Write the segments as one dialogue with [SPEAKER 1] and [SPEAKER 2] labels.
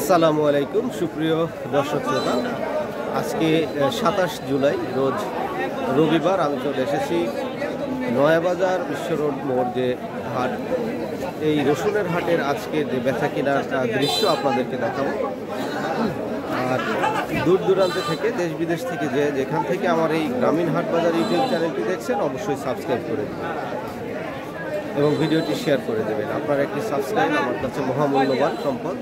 [SPEAKER 1] আসসালামু আলাইকুম সুপ্রিয় দর্শক শ্রোতা, আজকে 27 জুলাই রোজ রবিবার। আমি চলে এসেছি নয়াবাজার বিশ্ব রোড মোড় যে হাট, এই রসুনের হাটের আজকে যে বেচা কেনার দৃশ্য আপনাদেরকে দেখাবো। আর দূর দূরান্ত থেকে দেশ বিদেশ থেকে যেখান থেকে আমার এই গ্রামীণ হাট বাজার ইউটিউব চ্যানেলটি দেখছেন অবশ্যই সাবস্ক্রাইব করে দেবেন এবং ভিডিওটি শেয়ার করে দেবেন। আপনার একটি সাবস্ক্রাইব আমার কাছে মহামূল্যবান সম্পদ।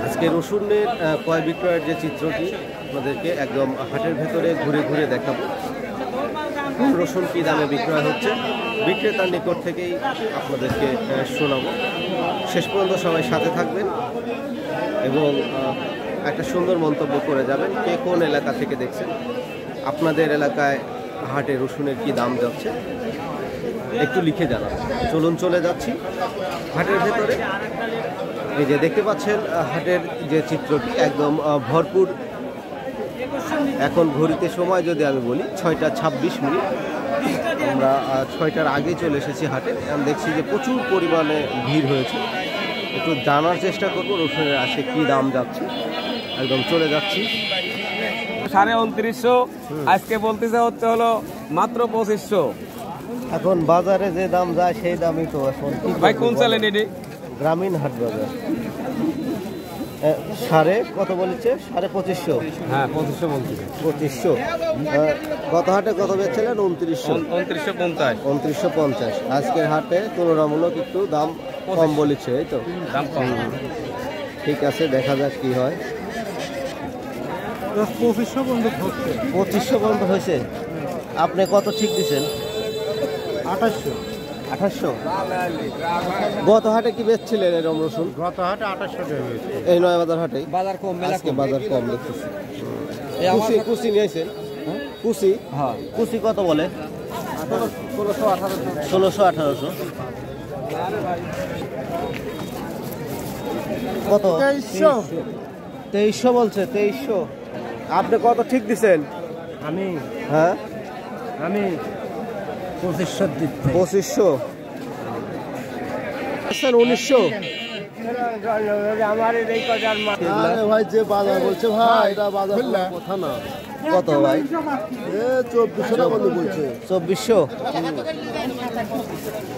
[SPEAKER 1] আজকে রসুনের ক্রয় বিক্রয়ের যে চিত্রটি আপনাদেরকে একদম হাটের ভেতরে ঘুরে ঘুরে দেখাবো। রসুন কী দামে বিক্রয় হচ্ছে বিক্রেতার নিকট থেকেই আপনাদেরকে শোনাবো। শেষ পর্যন্ত সবাই সাথে থাকবেন এবং একটা সুন্দর মন্তব্য করে যাবেন। কে কোন এলাকা থেকে দেখছেন, আপনাদের এলাকায় হাটে রসুনের কি দাম যাচ্ছে একটু লিখে জানাবেন। চলুন চলে যাচ্ছি হাটের ভেতরে। এই যে দেখতে পাচ্ছেন হাটের যে চিত্রটি একদম ভরপুর। এখন ঘড়িতে সময় যদি আমি বলি 6টা 26 মিনিট। আমরা 6টার আগে চলে এসেছি হাটে। আমি দেখছি যে প্রচুর পরিমাণে ভিড় হয়েছে। একটু জানার চেষ্টা করবো রসুনের আজকে কী দাম যাচ্ছে। একদম চলে যাচ্ছি।
[SPEAKER 2] 2950 আজকে বলতেছে হচ্ছে হলো মাত্র 2500।
[SPEAKER 1] এখন বাজারে যে দাম যায় সেই দামই তো এখন।
[SPEAKER 2] ভাই কোন চালেন এটি?
[SPEAKER 1] গ্রামীণ হাট বাজার। কত বলেছে? 2500।
[SPEAKER 2] হ্যাঁ 2500 বলছি।
[SPEAKER 1] 2500। গত হাটে কত বেচছিলেন?
[SPEAKER 2] 2950।
[SPEAKER 1] 2950। আজকের হাটে তুলনামূলক একটু দাম কম বলেছে, এই তো
[SPEAKER 2] দাম কম।
[SPEAKER 1] ঠিক আছে, দেখা যাক কি হয়। 2500 পর্যন্ত হয়েছে। আপনি কত ঠিক দিচ্ছেন? 2800। গত হাটে কি বেচছিলেন এরকম রসুন?
[SPEAKER 3] গত হাটে 2800 হয়েছে।
[SPEAKER 1] এই নয়াবাজার হাটে
[SPEAKER 2] বাজার কম,
[SPEAKER 1] আজকে বাজার কম দেখতেছি। কুচি নিয়েছেন? কুচি?
[SPEAKER 2] হ্যাঁ।
[SPEAKER 1] কুচি কত বলে? 1600-1800। কত? 2300 বলছে। 2300। আপনি কত ঠিক দিচ্ছেন?
[SPEAKER 3] আমি
[SPEAKER 1] হ্যাঁ
[SPEAKER 3] 2500 দিচ্ছি।
[SPEAKER 1] 2500। 1900।
[SPEAKER 3] আমার এই বাজার
[SPEAKER 1] ভাই যে বাজার বলছে ভাই, এটা বাজার কথা না। কত ভাই? 2400 বলছে। 2400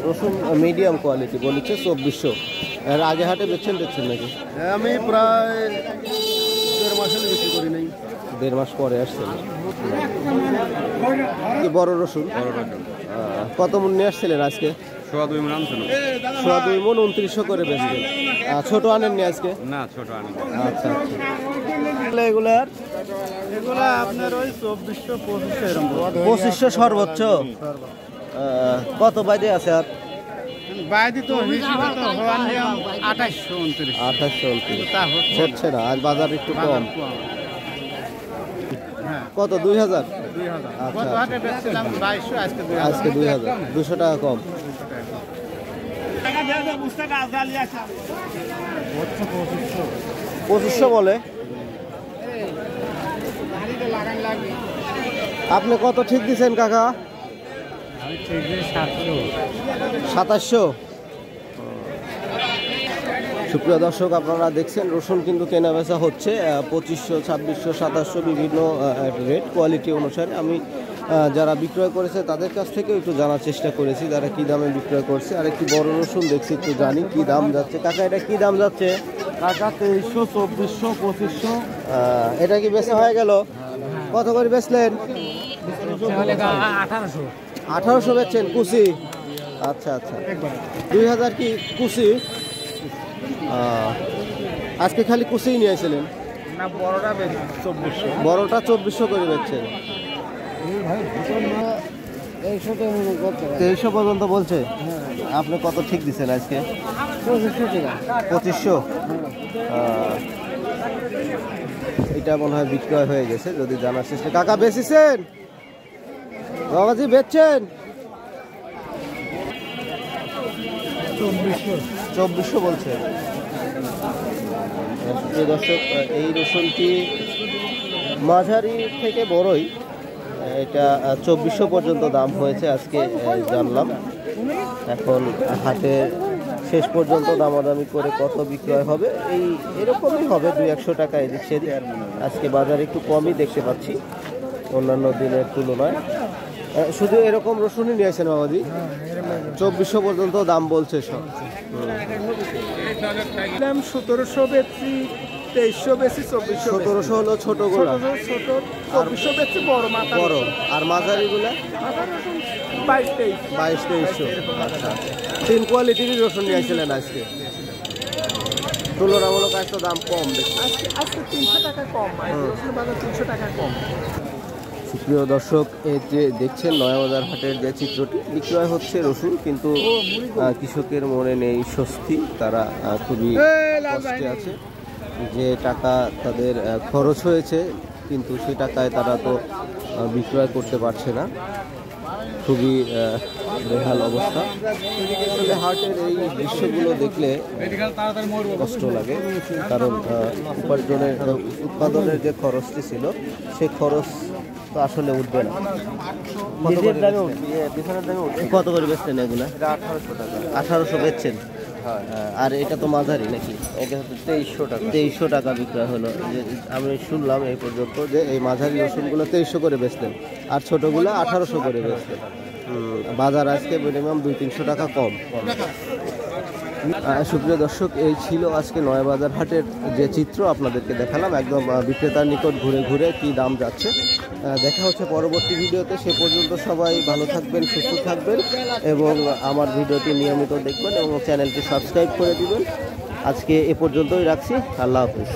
[SPEAKER 1] রসুন মিডিয়াম কোয়ালিটি বলেছে 2400। এর আগে হাটে বেচছেন নাকি?
[SPEAKER 3] আমি প্রায় 1.5 মাস বিক্রি করি নাই।
[SPEAKER 1] 1.5 মাস পরে আসছেন। কি বড় রসুন? কত মন নিয়ে আসছিলেন আজকে?
[SPEAKER 2] 2.5 মণ আনছিল।
[SPEAKER 1] 2.5 মণ 2900 করে বেচলেন। ছোট আনেননি আজকে?
[SPEAKER 2] না ছোট আনি।
[SPEAKER 1] আচ্ছা। এগুলা
[SPEAKER 3] আপনার ওই 2400-2500 এরকম।
[SPEAKER 1] 2500 সর্বোচ্চ। কত বাইরে আছে? আর
[SPEAKER 3] বাইদি তো হিসাবে তো হওয়ার নিয়ম 2800-2900। তা
[SPEAKER 1] হচ্ছে না, আজ বাজার একটু কম। কত? 2000।
[SPEAKER 3] গত হাটে বেচছিলাম 2200,
[SPEAKER 1] আজকে 2000। 200 টাকা কম। 2500 বলে। আপনি কত ঠিক দিচ্ছেন কাকা? 2700। সুপ্রিয় দর্শক, আপনারা দেখছেন রসুন কিন্তু কেনা বেচা হচ্ছে 2500, 2600, 2700 বিভিন্ন রেট কোয়ালিটি অনুসারে। আমি যারা বিক্রয় করেছে তাদের কাছ থেকেও একটু জানার চেষ্টা করেছি যারা কি দামে বিক্রয় করছে। আর একটি বড় রসুন দেখছি, একটু জানি কি দাম যাচ্ছে। কাকা এটা কি দাম যাচ্ছে?
[SPEAKER 3] টাকা 2300, 2400, 2500।
[SPEAKER 1] এটা কি বেচা হয়ে গেল? কত করে বেচলেন? 1800 বেচছেন কুচি? আচ্ছা। 2000 কি কুচি? আজকে খালি কুচিই নিয়ে আসছিলেন?
[SPEAKER 3] না, বড়টা 2400।
[SPEAKER 1] বড়টা 2400 করে বেচছেন। 2300 পর্যন্ত বলছে। আপনি কত ঠিক দিচ্ছেন আজকে? 2500। এটা মনে হয় বিক্রয় হয়ে গেছে, যদি জানার চেষ্টা। কাকা বেচেছেন? বাবাজি বেচছেন? 2400 বলছে। দর্শক, এই রসুনটি মাঝারি থেকে বড়ই, এটা 2400 পর্যন্ত দাম হয়েছে আজকে জানলাম। এখন হাটে শেষ পর্যন্ত দামাদামি করে কত বিক্রয় হবে এরকমই হবে 200 টাকা এদিক সেদিক। আজকে বাজারে একটু কমই দেখতে পাচ্ছি অন্যান্য দিনের তুলনায়। শুধু এরকম রসুনই নিয়ে আসেন বাবাজি? 2400 পর্যন্ত দাম বলছে সব।
[SPEAKER 3] 1700 বেচছি, 2300 বেচছি, 2400
[SPEAKER 1] 1700 হলো ছোটগুলা,
[SPEAKER 3] ছোট 2400 বেচছি, বড় মাথা
[SPEAKER 1] বড় আর মাঝারিগুলা
[SPEAKER 3] 22-2300।
[SPEAKER 1] 2200-2300। আচ্ছা, 3 কোয়ালিটির রসুন নিয়ে আসছিলেন আজকে, তুলনামূলক একটা দাম কম দেখছি।
[SPEAKER 3] আজকে 300 টাকা কম, রসুন বাজার 300 টাকা কম।
[SPEAKER 1] সুপ্রিয় দর্শক, এই যে দেখছেন নয়াবাজার হাটের যে চিত্রটি, বিক্রয় হচ্ছে রসুন, কিন্তু কৃষকের মনে নেই স্বস্তি। তারা খুবই কষ্টে আছে। যে টাকা তাদের খরচ হয়েছে, কিন্তু সে টাকায় তারা তো বিক্রয় করতে পারছে না। খুবই বেহাল অবস্থা। আসলে হাটের এই দৃশ্যগুলো দেখলে কষ্ট লাগে, কারণ উৎপাদনের যে খরচটি ছিল সে খরচ তো আসলে উঠবে না। নিজের দামে পিছনের দামে উঠবে। কত করে বেচছেন এগুলা? 1800 টাকা। 1800 বেচছেন? আর এটা তো মাঝারি নাকি?
[SPEAKER 3] এটা হচ্ছে 2300 টাকা।
[SPEAKER 1] 2300 টাকা বিক্রয় হলো। যে আমি শুনলাম এই পর্যন্ত যে এই মাঝারি রসুনগুলো 2300 করে বেচতেন, আর ছোটগুলো 1800 করে বেচতেন। বাজার আজকে মিনিমাম 200-300 টাকা কম। সুপ্রিয় দর্শক, এই ছিল আজকে নয়াবাজার হাটের যে চিত্র আপনাদেরকে দেখালাম, একদম বিক্রেতার নিকট ঘুরে ঘুরে কি দাম যাচ্ছে। দেখা হচ্ছে পরবর্তী ভিডিওতে। সে পর্যন্ত সবাই ভালো থাকবেন, সুস্থ থাকবেন এবং আমার ভিডিওটি নিয়মিত দেখবেন এবং চ্যানেলটি সাবস্ক্রাইব করে দিবেন। আজকে এ পর্যন্তই রাখছি। আল্লাহ হাফিজ।